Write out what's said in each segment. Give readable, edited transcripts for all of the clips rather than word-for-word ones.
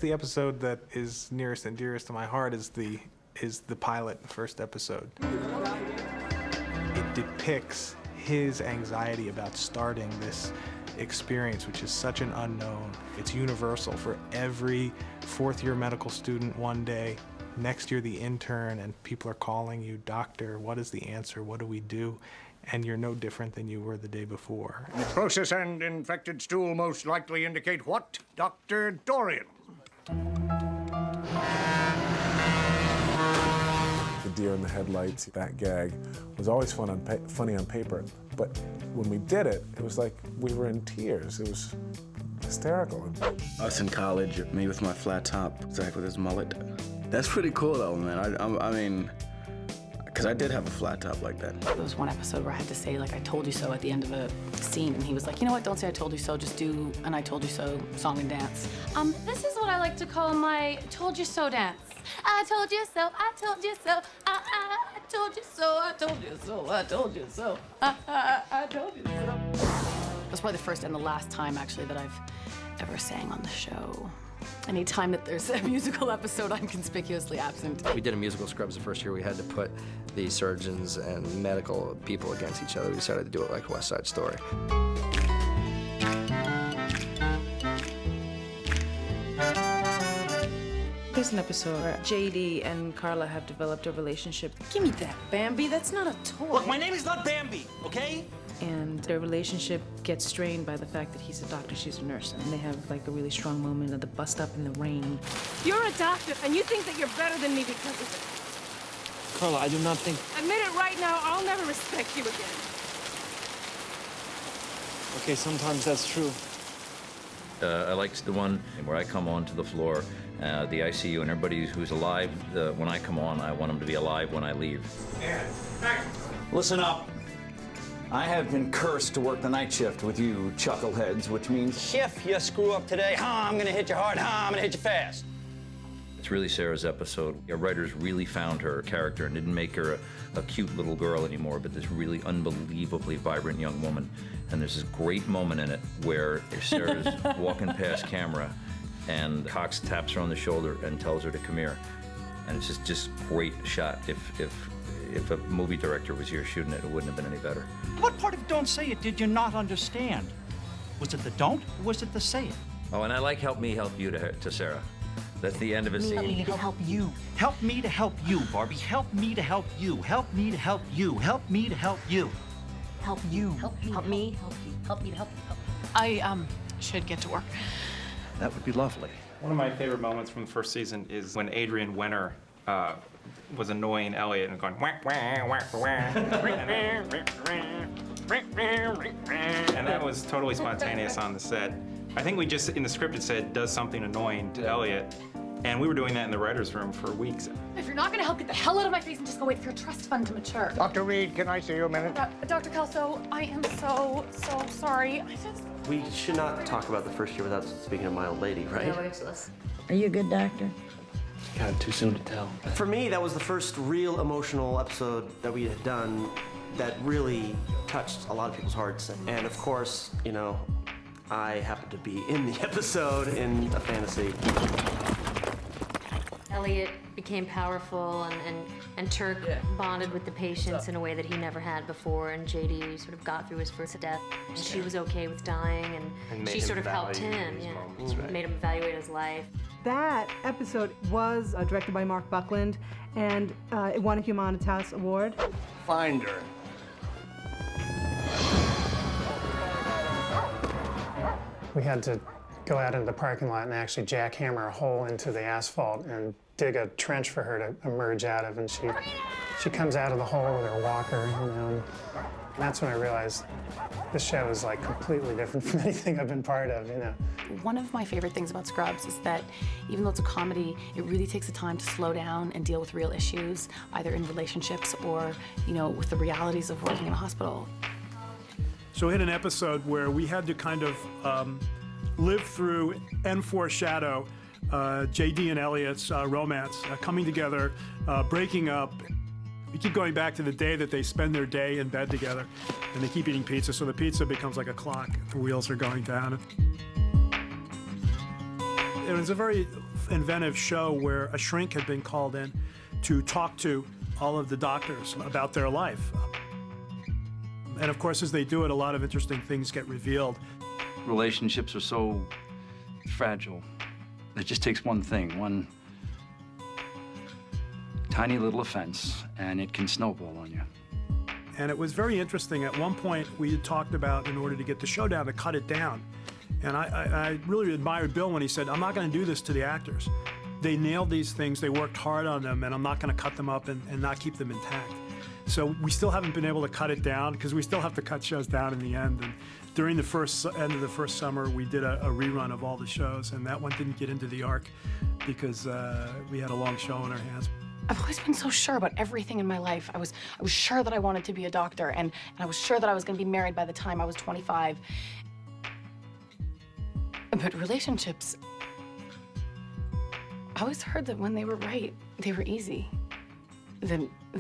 The episode that is nearest and dearest to my heart is the pilot, first episode. It depicts his anxiety about starting this experience, which is such an unknown. It's universal for every fourth-year medical student one day. Next year, the intern, and people are calling you, "Doctor, what is the answer? What do we do?" And you're no different than you were the day before. Necrosis and infected stool most likely indicate what, Dr. Dorian? The deer in the headlights, that gag was always funny on paper. But when we did it, it was like we were in tears. It was hysterical. Us in college, me with my flat top, Zach with his mullet. That's pretty cool though, man. I mean, because I did have a flat top like that. There was one episode where I had to say, like, "I told you so" at the end of a scene, and he was like, "You know what, don't say I told you so, just do an I told you so song and dance." This is what I like to call my told you so dance. I told you so, I told you so, I told you so, I told you so, I told you so, I told you so. That's probably the first and the last time, actually, that I've ever sang on the show. Anytime that there's a musical episode, I'm conspicuously absent. We did a musical Scrubs the first year. We had to put the surgeons and medical people against each other. We decided to do it like West Side Story. There's an episode where JD and Carla have developed a relationship. Give me that, Bambi. That's not a toy. Look, my name is not Bambi, okay? And their relationship gets strained by the fact that he's a doctor, she's a nurse. And they have like a really strong moment of the bust up in the rain. You're a doctor, and you think that you're better than me because of it. Carla, I do not think... Admit it right now, I'll never respect you again. Okay, sometimes that's true. I like the one where I come onto the floor, the ICU, and everybody who's alive, when I come on, I want them to be alive when I leave. Listen up. I have been cursed to work the night shift with you chuckleheads, which means if you screw up today, I'm gonna hit you hard, I'm gonna hit you fast. It's really Sarah's episode. Our writers really found her character and didn't make her a cute little girl anymore, but this really unbelievably vibrant young woman. And there's this great moment in it where Sarah's walking past camera and Cox taps her on the shoulder and tells her to come here. And it's just great shot. If a movie director was here shooting it, it wouldn't have been any better. What part of Don't Say It did you not understand? Was it the don't, or was it the say it? Oh, and I like Help Me, Help You to Sarah. That's the end of a scene. Help me to help you. Help me to help you, Barbie. Help me to help you. Help me to help you. Help me to help you. Help you. Help me. Help me. Help you. Help me to help you. Help me. I should get to work. That would be lovely. One of my favorite moments from the first season is when Adrian Wenner was annoying Elliot and going whack whack whack whack, and that was totally spontaneous on the set. I think we just in the script it said does something annoying to Elliot, and we were doing that in the writers' room for weeks. If you're not gonna help, get the hell out of my face and just go wait for your trust fund to mature. Dr. Reed, can I see you a minute? Dr. Kelso, I am so sorry. We should not talk about the first year without speaking of my old lady, right? Are you a good doctor? God, too soon to tell. For me, that was the first real emotional episode that we had done that really touched a lot of people's hearts. And of course, you know, I happened to be in the episode in a fantasy. Elliot became powerful, and Turk bonded with the patients in a way that he never had before, and JD sort of got through his first death, and she was okay with dying, and she sort of helped him, made him evaluate his life. That episode was directed by Mark Buckland, and it won a Humanitas Award. Finder. We had to go out into the parking lot and actually jackhammer a hole into the asphalt and dig a trench for her to emerge out of. And she comes out of the hole with her walker, you know. And that's when I realized this show is like completely different from anything I've been part of, you know. One of my favorite things about Scrubs is that even though it's a comedy, it really takes the time to slow down and deal with real issues, either in relationships or, you know, with the realities of working in a hospital. So we had an episode where we had to kind of live through and foreshadow JD and Elliot's romance, coming together, breaking up. We keep going back to the day that they spend their day in bed together, and they keep eating pizza, so the pizza becomes like a clock. The wheels are going down. was a very inventive show where a shrink had been called in to talk to all of the doctors about their life. And of course, as they do it, a lot of interesting things get revealed. Relationships are so fragile. It just takes one thing, one tiny little offense, and it can snowball on you. And it was very interesting. At one point, we had talked about, in order to get the show down, to cut it down. And I really admired Bill when he said, I'm not going to do this to the actors. They nailed these things, they worked hard on them, and I'm not going to cut them up and not keep them intact. So we still haven't been able to cut it down, because we still have to cut shows down in the end. And during the end of the first summer, we did a rerun of all the shows, and that one didn't get into the arc because we had a long show on our hands. I've always been so sure about everything in my life. I was sure that I wanted to be a doctor, and I was sure that I was going to be married by the time I was 25. But relationships, I always heard that when they were right, they were easy. That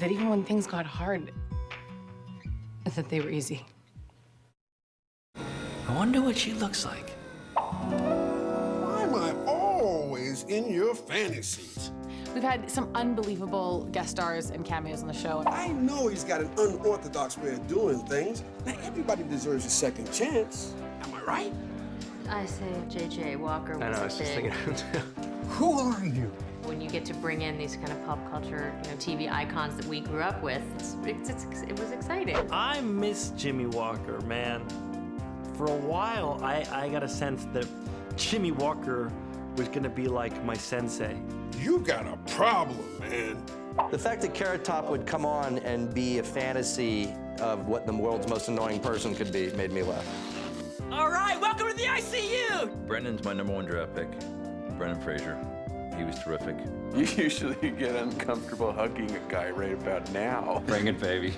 even when things got hard, that they were easy. I wonder what she looks like. Why am I always in your fantasies? We've had some unbelievable guest stars and cameos on the show. I know he's got an unorthodox way of doing things. Now, everybody deserves a second chance. Am I right? I say J.J. Walker was a big... Who are you? When you get to bring in these kind of pop culture, TV icons that we grew up with, it was exciting. I miss Jimmy Walker, man. For a while, I got a sense that Jimmy Walker was gonna be like my sensei. You got a problem, man. The fact that Carrot Top would come on and be a fantasy of what the world's most annoying person could be made me laugh. All right, welcome to the ICU! Brendan's my #1 draft pick, Brendan Fraser. He was terrific. You usually get uncomfortable hugging a guy right about now. Bring it, baby.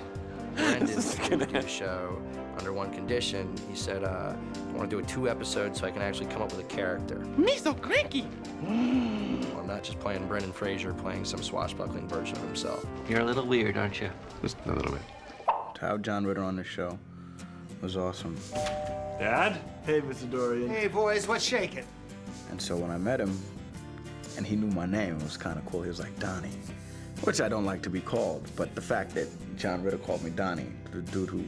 Brendan did a show under one condition. He said, I want to do a 2 episodes so I can actually come up with a character. Me so cranky! Well, I'm not just playing Brendan Fraser, playing some swashbuckling version of himself. You're a little weird, aren't you? Just a little bit. To have John Ritter on the show was awesome. Dad? Hey, Mr. Dorian. Hey, boys, what's shaking? And so when I met him, and he knew my name, it was kind of cool. He was like, Donnie, which I don't like to be called, but the fact that John Ritter called me Donnie, the dude who,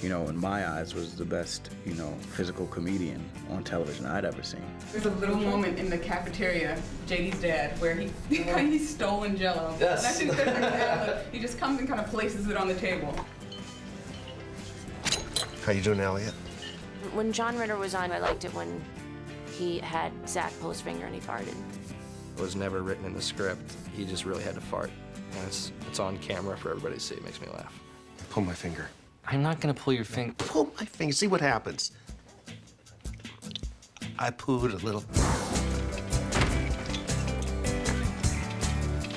in my eyes was the best, physical comedian on television I'd ever seen. There's a little moment in the cafeteria, JD's dad, where he's stolen Jell-O. Yes. And I think that's he just comes and kind of places it on the table. How you doing, Elliot? When John Ritter was on, I liked it when he had Zach pull his finger and he farted. It was never written in the script. He just really had to fart. And it's on camera for everybody to see. It makes me laugh. Pull my finger. I'm not gonna pull your finger. Pull my finger, see what happens. I pooed a little.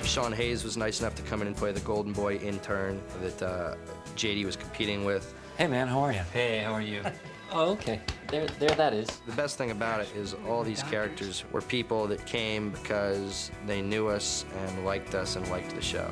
Sean Hayes was nice enough to come in and play the Golden Boy intern that JD was competing with. Hey, man, how are you? Hey, how are you? Oh, okay. There that is. The best thing about it is all these characters were people that came because they knew us and liked the show.